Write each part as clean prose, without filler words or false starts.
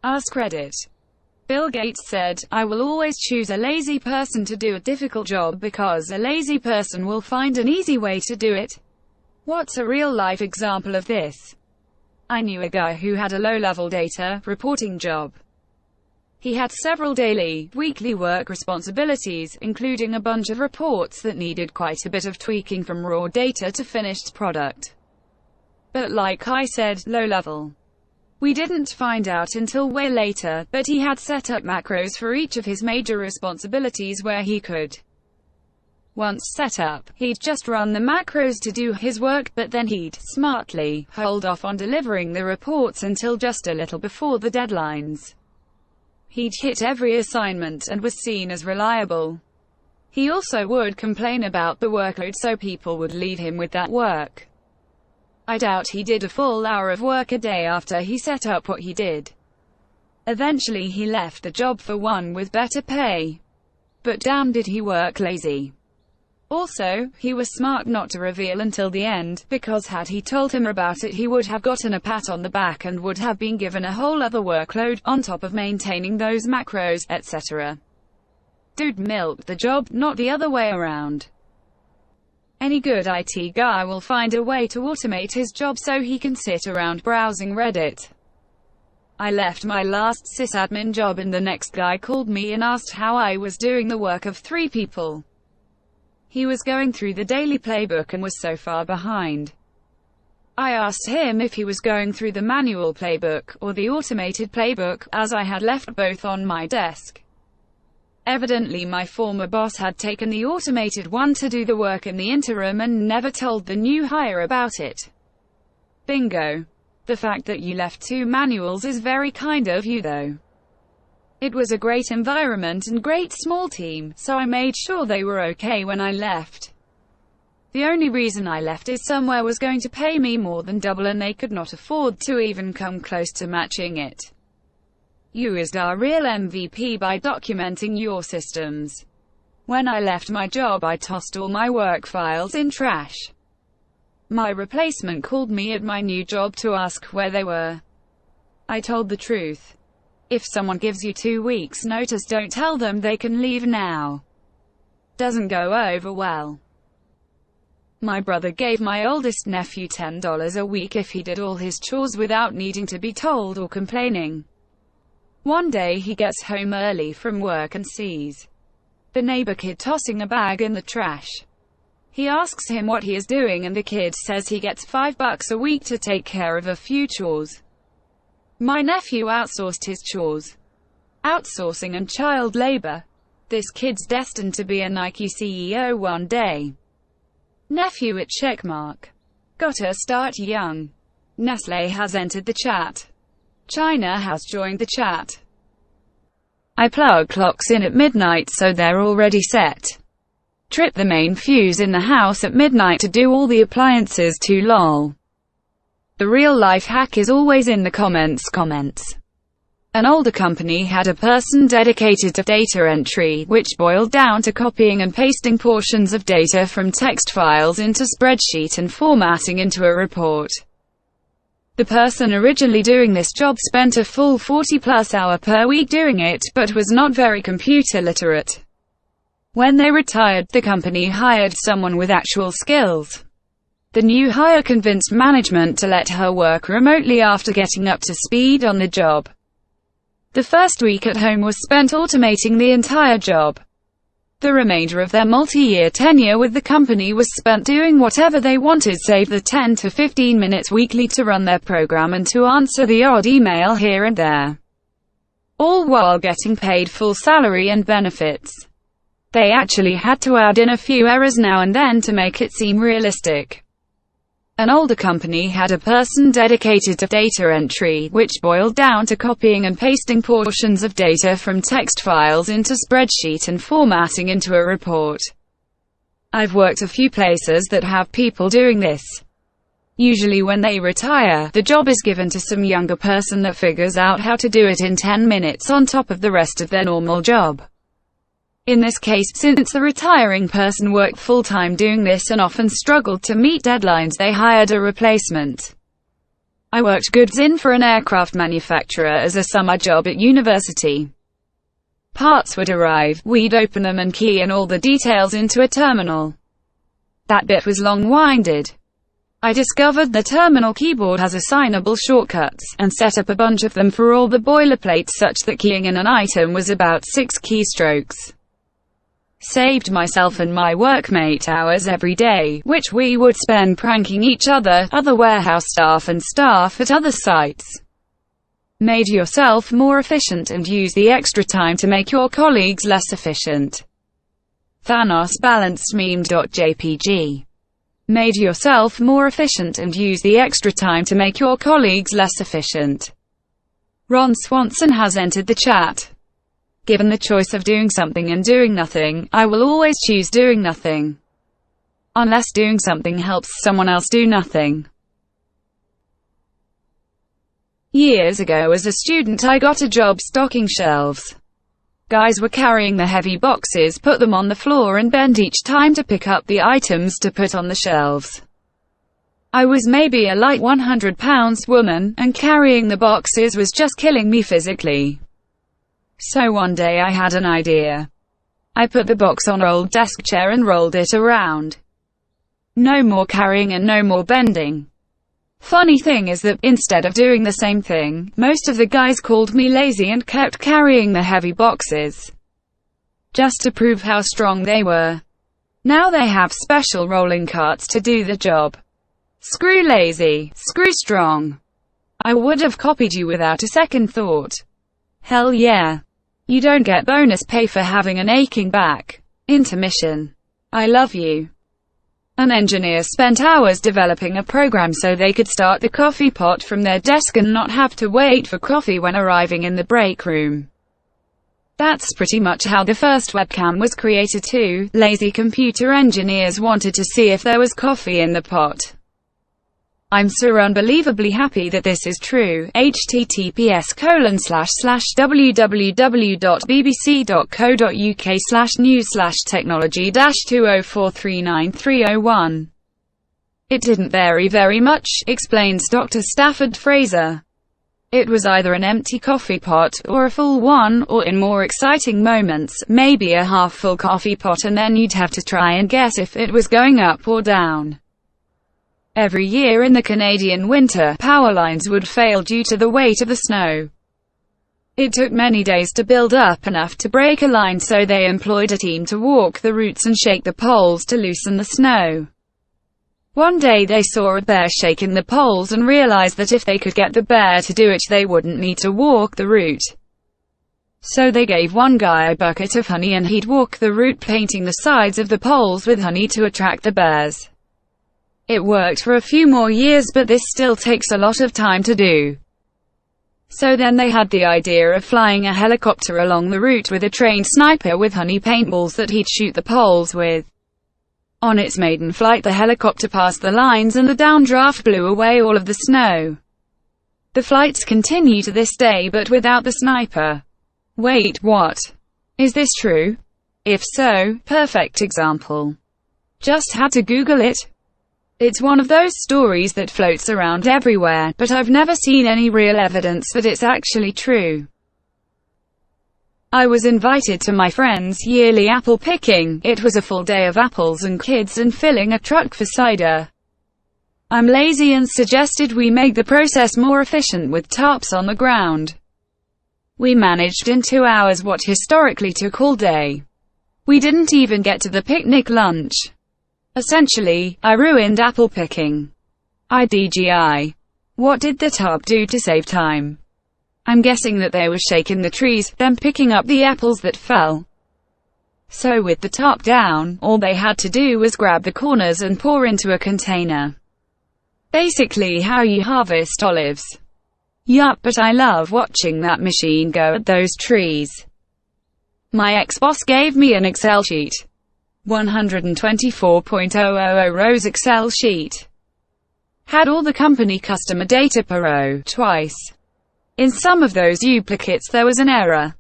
Ask Reddit. Bill Gates said, "I will always choose a lazy person to do a difficult job because a lazy person will find an easy way to do it." What's a real-life example of this? I knew a guy who had a low-level data reporting job. He had several daily, weekly work responsibilities, including a bunch of reports that needed quite a bit of tweaking from raw data to finished product. But like I said, low-level. We didn't find out until way later, but he had set up macros for each of his major responsibilities where he could. Once set up, he'd just run the macros to do his work, but then he'd, smartly, hold off on delivering the reports until just a little before the deadlines. He'd hit every assignment and was seen as reliable. He also would complain about the workload so people would leave him with that work. I doubt he did a full hour of work a day after he set up what he did. Eventually he left the job for one with better pay. But damn did he work lazy. Also, he was smart not to reveal until the end, because had he told him about it he would have gotten a pat on the back and would have been given a whole other workload, on top of maintaining those macros, etc. Dude milked the job, not the other way around. Any good IT guy will find a way to automate his job so he can sit around browsing Reddit. I left my last sysadmin job and the next guy called me and asked how I was doing the work of 3 people. He was going through the daily playbook and was so far behind. I asked him if he was going through the manual playbook, or the automated playbook, as I had left both on my desk. Evidently my former boss had taken the automated one to do the work in the interim and never told the new hire about it. Bingo. The fact that you left 2 manuals is very kind of you though. It was a great environment and great small team, so I made sure they were okay when I left. The only reason I left is somewhere was going to pay me more than double and they could not afford to even come close to matching it. You is our real MVP by documenting your systems. When I left my job I tossed all my work files in trash. My replacement called me at my new job to ask where they were. I told the truth. If someone gives you 2 weeks notice, don't tell them they can leave now. Doesn't go over well. My brother gave my oldest nephew $10 a week if he did all his chores without needing to be told or complaining. One day he gets home early from work and sees the neighbor kid tossing a bag in the trash. He asks him what he is doing and the kid says he gets $5 a week to take care of a few chores. My nephew outsourced his chores. Outsourcing and child labor. This kid's destined to be a Nike CEO one day. Nephew at checkmark. Gotta start young. Nestle has entered the chat. China has joined the chat. I plug clocks in at midnight so they're already set. Trip the main fuse in the house at midnight to do all the appliances too lol. The real life hack is always in the comments. An older company had a person dedicated to data entry, which boiled down to copying and pasting portions of data from text files into spreadsheet and formatting into a report. The person originally doing this job spent a full 40+ hour per week doing it, but was not very computer literate. When they retired, the company hired someone with actual skills. The new hire convinced management to let her work remotely after getting up to speed on the job. The first week at home was spent automating the entire job. The remainder of their multi-year tenure with the company was spent doing whatever they wanted save the 10 to 15 minutes weekly to run their program and to answer the odd email here and there. All while getting paid full salary and benefits. They actually had to add in a few errors now and then to make it seem realistic. An older company had a person dedicated to data entry, which boiled down to copying and pasting portions of data from text files into spreadsheet and formatting into a report. I've worked a few places that have people doing this. Usually when they retire, the job is given to some younger person that figures out how to do it in 10 minutes on top of the rest of their normal job. In this case, since the retiring person worked full-time doing this and often struggled to meet deadlines, they hired a replacement. I worked goods in for an aircraft manufacturer as a summer job at university. Parts would arrive, we'd open them and key in all the details into a terminal. That bit was long-winded. I discovered the terminal keyboard has assignable shortcuts, and set up a bunch of them for all the boilerplates such that keying in an item was about 6 keystrokes. Saved myself and my workmate hours every day, which we would spend pranking each other, other warehouse staff and staff at other sites. Made yourself more efficient and use the extra time to make your colleagues less efficient. Thanos balanced meme.jpg. Made yourself more efficient and use the extra time to make your colleagues less efficient. Ron Swanson has entered the chat. Given the choice of doing something and doing nothing, I will always choose doing nothing. Unless doing something helps someone else do nothing. Years ago as a student I got a job stocking shelves. Guys were carrying the heavy boxes, put them on the floor and bend each time to pick up the items to put on the shelves. I was maybe a light 100-pound woman, and carrying the boxes was just killing me physically. So one day I had an idea. I put the box on an old desk chair and rolled it around. No more carrying and no more bending. Funny thing is that, instead of doing the same thing, most of the guys called me lazy and kept carrying the heavy boxes. Just to prove how strong they were. Now they have special rolling carts to do the job. Screw lazy, screw strong. I would have copied you without a second thought. Hell yeah. You don't get bonus pay for having an aching back. Intermission. I love you. An engineer spent hours developing a program so they could start the coffee pot from their desk and not have to wait for coffee when arriving in the break room. That's pretty much how the first webcam was created too. Lazy computer engineers wanted to see if there was coffee in the pot. I'm so unbelievably happy that this is true. https://www.bbc.co.uk/news/technology-20439301. It didn't vary very much, explains Dr. Stafford Fraser. It was either an empty coffee pot, or a full one, or in more exciting moments, maybe a half-full coffee pot, and then you'd have to try and guess if it was going up or down. Every year in the Canadian winter, power lines would fail due to the weight of the snow. It took many days to build up enough to break a line, so they employed a team to walk the routes and shake the poles to loosen the snow. One day they saw a bear shaking the poles and realized that if they could get the bear to do it, they wouldn't need to walk the route. So they gave one guy a bucket of honey and he'd walk the route painting the sides of the poles with honey to attract the bears. It worked for a few more years, but this still takes a lot of time to do. So then they had the idea of flying a helicopter along the route with a trained sniper with honey paintballs that he'd shoot the poles with. On its maiden flight, the helicopter passed the lines and the downdraft blew away all of the snow. The flights continue to this day, but without the sniper. Wait, what? Is this true? If so, perfect example. Just had to Google it. It's one of those stories that floats around everywhere, but I've never seen any real evidence that it's actually true. I was invited to my friend's yearly apple picking. It was a full day of apples and kids and filling a truck for cider. I'm lazy and suggested we make the process more efficient with tarps on the ground. We managed in 2 hours what historically took all day. We didn't even get to the picnic lunch. Essentially, I ruined apple picking. IDGI. What did the tarp do to save time? I'm guessing that they were shaking the trees, then picking up the apples that fell. So with the tarp down, all they had to do was grab the corners and pour into a container. Basically how you harvest olives. Yup, but I love watching that machine go at those trees. My ex-boss gave me an Excel sheet. 124.000 rows Excel sheet. Had all the company customer data per row, twice. In some of those duplicates there was an error.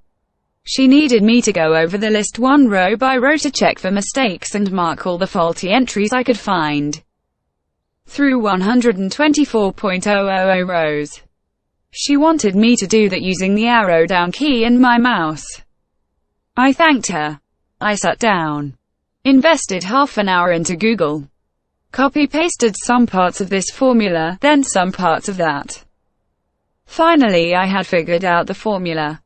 She needed me to go over the list one row by row to check for mistakes and mark all the faulty entries I could find. through 124.000 rows. She wanted me to do that using the arrow down key and my mouse. I thanked her. I sat down, invested half an hour into Google, copy-pasted some parts of this formula, then some parts of that. Finally, I had figured out the formula.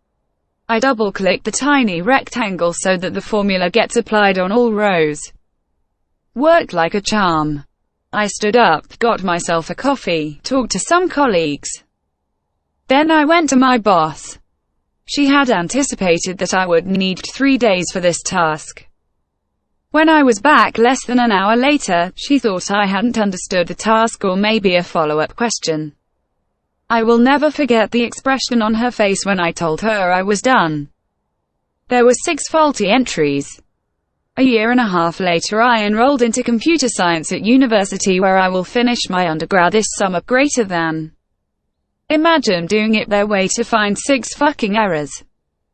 I double-clicked the tiny rectangle so that the formula gets applied on all rows. Worked like a charm. I stood up, got myself a coffee, talked to some colleagues. Then I went to my boss. She had anticipated that I would need 3 days for this task. When I was back less than an hour later, she thought I hadn't understood the task or maybe a follow-up question. I will never forget the expression on her face when I told her I was done. There were 6 faulty entries. A year and a half later I enrolled into computer science at university where I will finish my undergrad this summer. Greater than. Imagine doing it their way to find 6 fucking errors.